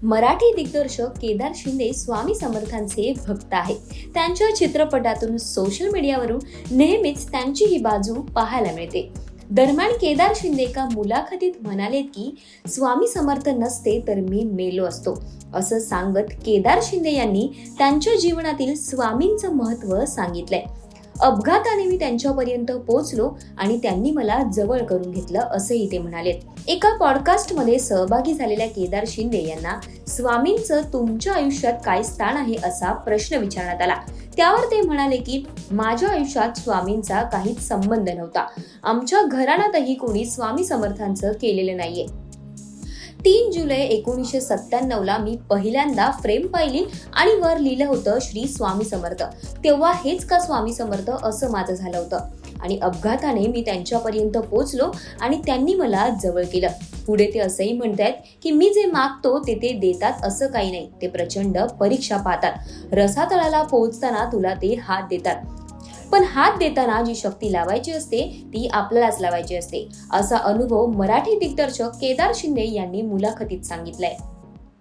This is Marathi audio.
मराठी दिग्दर्शक केदार शिंदे स्वामी समर्थांचे भक्त आहेत. त्यांच्या चित्रपटातून सोशल मीडियावरून नेहमीच त्यांची ही बाजू पाहायला मिळते. दरम्यान केदार शिंदे एका मुलाखतीत म्हणालेत की स्वामी समर्थ नसते तर मी मेलो असतो, असं सांगत केदार शिंदे यांनी त्यांच्या जीवनातील स्वामींचं महत्त्व सांगितलंय. अपघाताने मी त्यांच्यापर्यंत पोहोचलो आणि त्यांनी मला जवळ करून घेतलं, असंही ते म्हणालेत. एका पॉडकास्टमध्ये सहभागी झालेल्या केदार शिंदे यांना स्वामींचं तुमच्या आयुष्यात काय स्थान आहे असा प्रश्न विचारण्यात आला. त्यावर ते म्हणाले की माझ्या आयुष्यात स्वामींचा काहीच संबंध नव्हता. आमच्या घराण्यातही कोणी स्वामी समर्थांचं केलेलं नाहीये. 3 जुलै 1997 मी पहिल्यांदा फ्रेम पाहिली आणि वर लिहिलं होतं श्री स्वामी समर्थ. तेव्हा हेच का स्वामी समर्थ असं माझं झालं होतं आणि अपघाताने मी त्यांच्यापर्यंत पोहोचलो आणि त्यांनी मला जवळ केलं. पुढे ते असंही म्हणतायत की मी जे मागतो ते देतात असं काही नाही, ते प्रचंड परीक्षा पाहतात. रसातळाला पोहोचताना तुला ते हात देतात, पण हात देताना जी शक्ती लावायची असते ती आपल्यालाच लावायची असते, असा अनुभव मराठी दिग्दर्शक केदार शिंदे यांनी मुलाखतीत सांगितलाय.